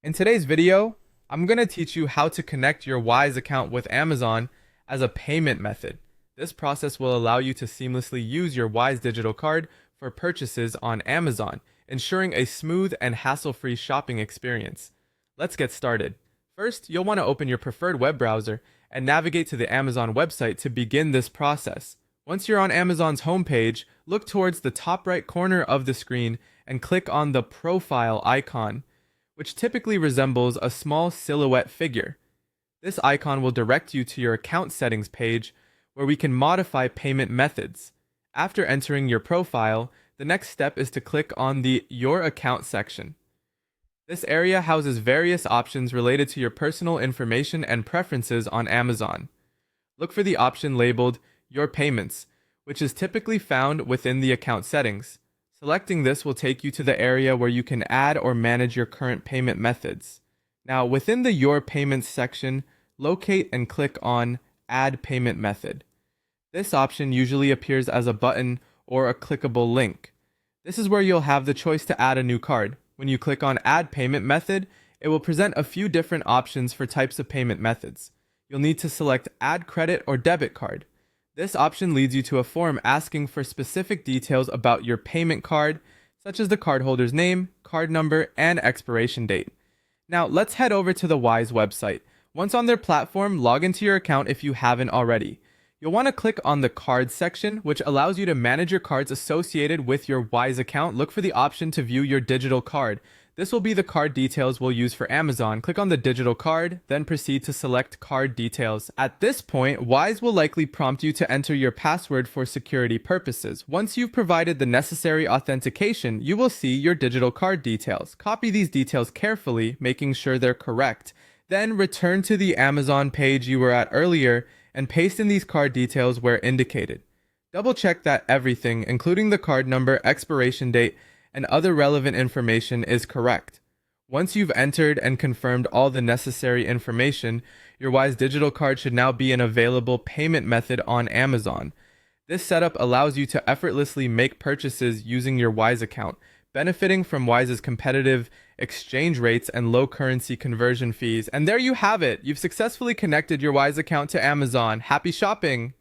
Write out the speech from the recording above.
In today's video, I'm going to teach you how to connect your Wise account with Amazon as a payment method. This process will allow you to seamlessly use your Wise digital card for purchases on Amazon, ensuring a smooth and hassle-free shopping experience. Let's get started. First, you'll want to open your preferred web browser and navigate to the Amazon website to begin this process. Once you're on Amazon's homepage, look towards the top right corner of the screen and click on the profile icon, which typically resembles a small silhouette figure. This icon will direct you to your account settings page where we can modify payment methods. After entering your profile, the next step is to click on the Your Account section. This area houses various options related to your personal information and preferences on Amazon. Look for the option labeled Your Payments, which is typically found within the account settings. Selecting this will take you to the area where you can add or manage your current payment methods. Now, within the Your Payments section, locate and click on Add Payment Method. This option usually appears as a button or a clickable link. This is where you'll have the choice to add a new card. When you click on Add Payment Method, it will present a few different options for types of payment methods. You'll need to select Add Credit or Debit Card. This option leads you to a form asking for specific details about your payment card, such as the cardholder's name, card number, and expiration date. Now, let's head over to the Wise website. Once on their platform, log into your account if you haven't already. You'll want to click on the Cards section, which allows you to manage your cards associated with your Wise account. Look for the option to view your digital card. This will be the card details we'll use for Amazon. Click on the digital card, then proceed to select card details. At this point, Wise will likely prompt you to enter your password for security purposes. Once you've provided the necessary authentication, you will see your digital card details. Copy these details carefully, making sure they're correct. Then return to the Amazon page you were at earlier and paste in these card details where indicated. Double check that everything, including the card number, expiration date, and other relevant information is correct. Once you've entered and confirmed all the necessary information, your Wise digital card should now be an available payment method on Amazon. This setup allows you to effortlessly make purchases using your Wise account, benefiting from Wise's competitive exchange rates and low currency conversion fees. And there you have it. You've successfully connected your Wise account to Amazon. Happy shopping!